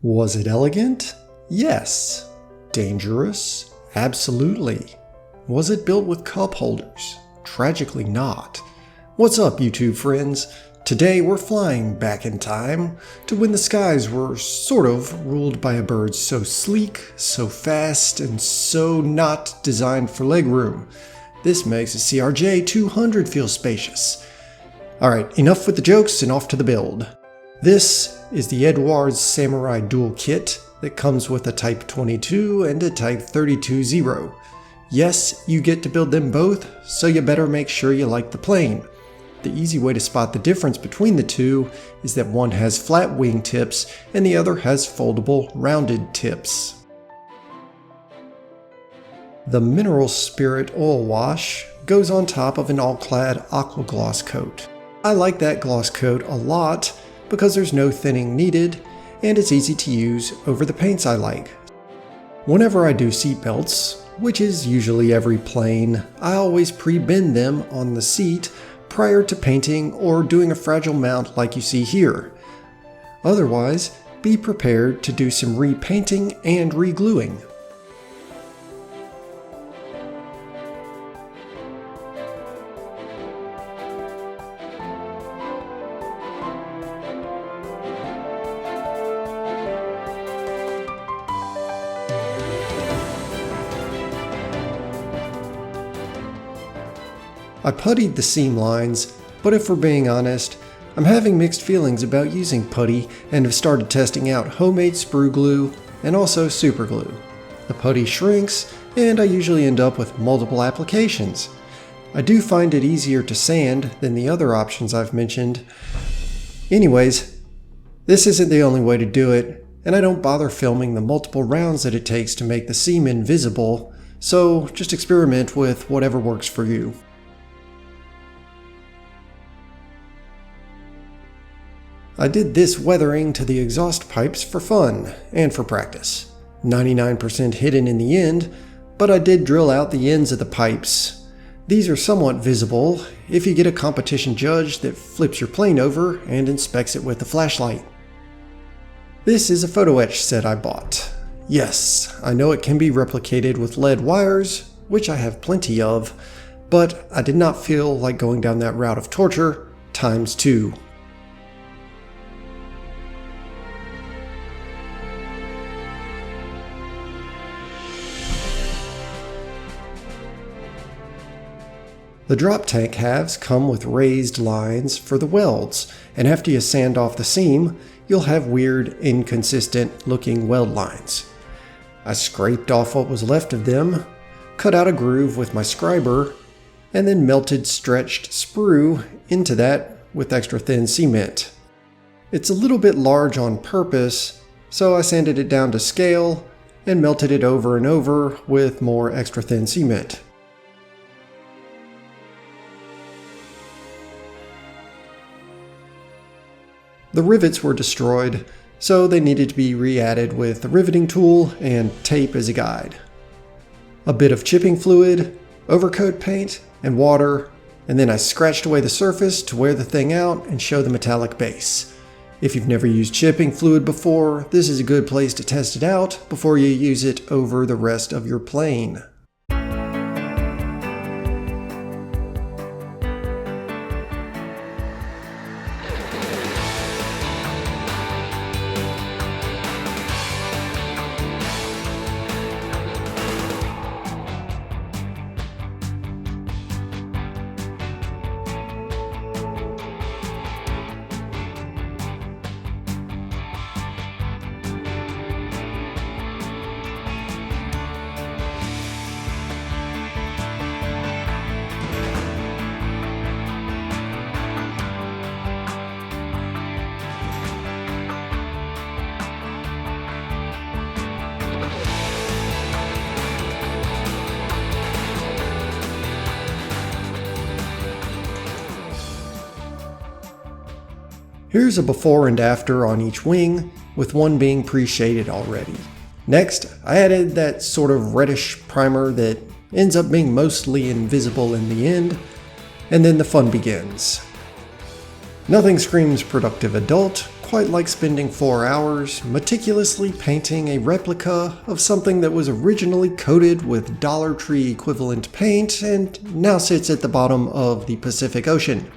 Was it elegant? Yes. Dangerous? Absolutely. Was it built with cup holders? Tragically not. What's up, YouTube friends? Today we're flying back in time to when the skies were sort of ruled by a bird so sleek, so fast, and so not designed for legroom. This makes a CRJ-200 feel spacious. Alright, enough with the jokes and off to the build. This is the Eduard's Samurai Dual Kit that comes with a Type 22 and a Type 32-0. Yes, you get to build them both, so you better make sure you like the plane. The easy way to spot the difference between the two is that one has flat wing tips and the other has foldable, rounded tips. The Mineral Spirit Oil Wash goes on top of an all-clad aqua gloss coat. I like that gloss coat a lot because there's no thinning needed and it's easy to use over the paints I like. Whenever I do seat belts, which is usually every plane, I always pre-bend them on the seat prior to painting or doing a fragile mount like you see here. Otherwise, be prepared to do some repainting and re-gluing. I puttied the seam lines, but if we're being honest, I'm having mixed feelings about using putty and have started testing out homemade sprue glue and also super glue. The putty shrinks and I usually end up with multiple applications. I do find it easier to sand than the other options I've mentioned. Anyways, this isn't the only way to do it, and I don't bother filming the multiple rounds that it takes to make the seam invisible, so just experiment with whatever works for you. I did this weathering to the exhaust pipes for fun and for practice. 99% hidden in the end, but I did drill out the ends of the pipes. These are somewhat visible if you get a competition judge that flips your plane over and inspects it with a flashlight. This is a Photoetch set I bought. Yes, I know it can be replicated with lead wires, which I have plenty of, but I did not feel like going down that route of torture times 2. The drop tank halves come with raised lines for the welds, and after you sand off the seam, you'll have weird, inconsistent looking weld lines. I scraped off what was left of them, cut out a groove with my scriber, and then melted stretched sprue into that with extra thin cement. It's a little bit large on purpose, so I sanded it down to scale and melted it over and over with more extra thin cement. The rivets were destroyed, so they needed to be re-added with the riveting tool and tape as a guide. A bit of chipping fluid, overcoat paint, and water, and then I scratched away the surface to wear the thing out and show the metallic base. If you've never used chipping fluid before, this is a good place to test it out before you use it over the rest of your plane. Here's a before and after on each wing, with one being pre-shaded already. Next, I added that sort of reddish primer that ends up being mostly invisible in the end, and then the fun begins. Nothing screams productive adult quite like spending 4 hours meticulously painting a replica of something that was originally coated with Dollar Tree equivalent paint and now sits at the bottom of the Pacific Ocean.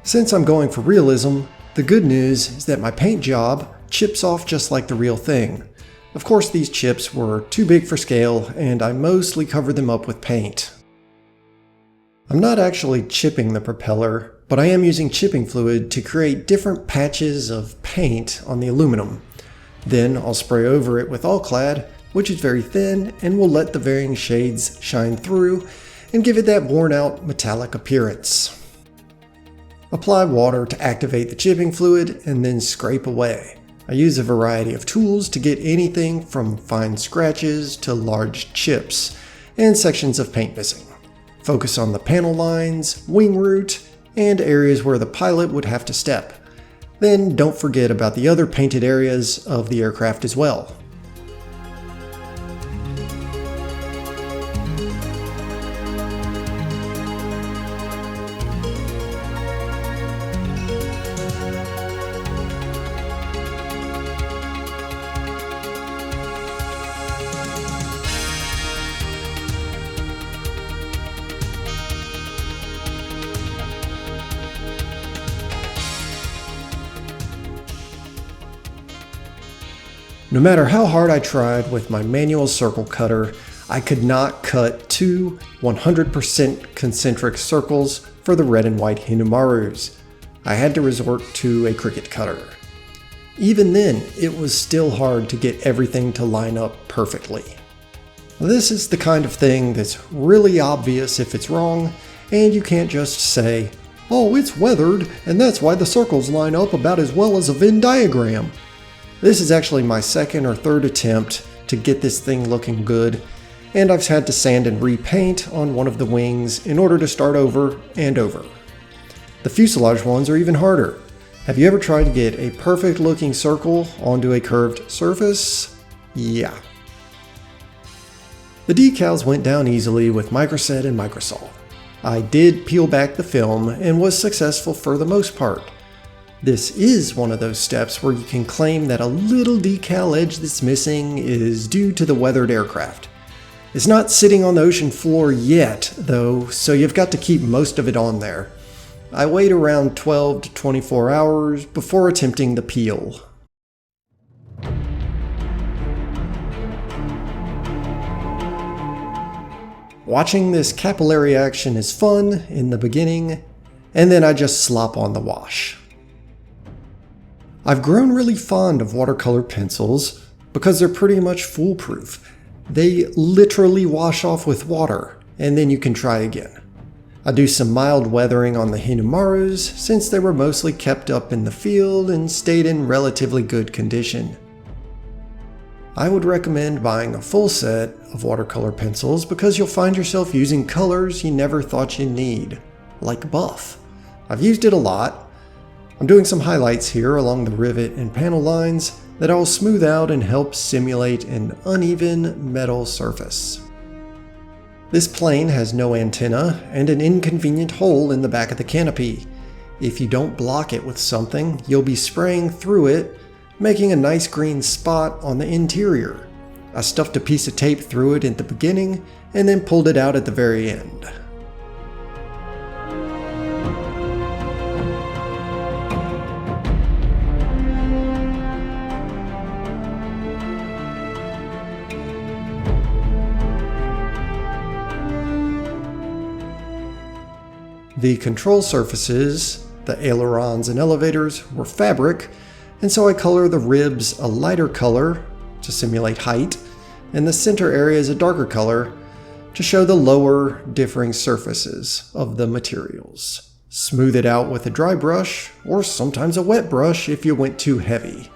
Since I'm going for realism, the good news is that my paint job chips off just like the real thing. Of course, these chips were too big for scale, and I mostly covered them up with paint. I'm not actually chipping the propeller, but I am using chipping fluid to create different patches of paint on the aluminum. Then I'll spray over it with All-Clad, which is very thin and will let the varying shades shine through and give it that worn-out metallic appearance. Apply water to activate the chipping fluid and then scrape away. I use a variety of tools to get anything from fine scratches to large chips and sections of paint missing. Focus on the panel lines, wing root, and areas where the pilot would have to step. Then don't forget about the other painted areas of the aircraft as well. No matter how hard I tried with my manual circle cutter, I could not cut two 100% concentric circles for the red and white Hinomarus. I had to resort to a Cricut cutter. Even then, it was still hard to get everything to line up perfectly. This is the kind of thing that's really obvious if it's wrong, and you can't just say, "Oh, it's weathered, and that's why the circles line up about as well as a Venn diagram." This is actually my second or third attempt to get this thing looking good, and I've had to sand and repaint on one of the wings in order to start over and over. The fuselage ones are even harder. Have you ever tried to get a perfect looking circle onto a curved surface? Yeah. The decals went down easily with microset and microsol. I did peel back the film and was successful for the most part. This is one of those steps where you can claim that a little decal edge that's missing is due to the weathered aircraft. It's not sitting on the ocean floor yet, though, so you've got to keep most of it on there. I wait around 12 to 24 hours before attempting the peel. Watching this capillary action is fun in the beginning, and then I just slop on the wash. I've grown really fond of watercolor pencils because they're pretty much foolproof. They literally wash off with water, and then you can try again. I do some mild weathering on the Hinomarus since they were mostly kept up in the field and stayed in relatively good condition. I would recommend buying a full set of watercolor pencils because you'll find yourself using colors you never thought you'd need, like buff. I've used it a lot. I'm doing some highlights here along the rivet and panel lines that I'll smooth out and help simulate an uneven metal surface. This plane has no antenna and an inconvenient hole in the back of the canopy. If you don't block it with something, you'll be spraying through it, making a nice green spot on the interior. I stuffed a piece of tape through it at the beginning and then pulled it out at the very end. The control surfaces, the ailerons and elevators, were fabric, and so I color the ribs a lighter color to simulate height, and the center area is a darker color to show the lower differing surfaces of the materials. Smooth it out with a dry brush, or sometimes a wet brush if you went too heavy.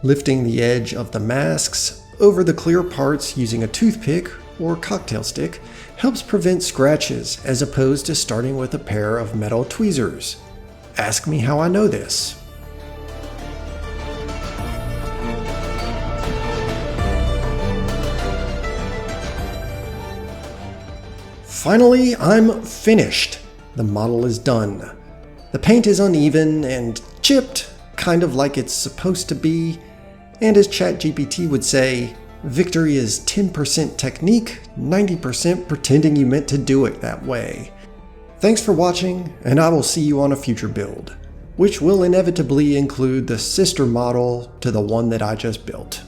Lifting the edge of the masks over the clear parts using a toothpick or cocktail stick helps prevent scratches as opposed to starting with a pair of metal tweezers. Ask me how I know this. Finally, I'm finished. The model is done. The paint is uneven and chipped, kind of like it's supposed to be. And as ChatGPT would say, victory is 10% technique, 90% pretending you meant to do it that way. Thanks for watching, and I will see you on a future build, which will inevitably include the sister model to the one that I just built.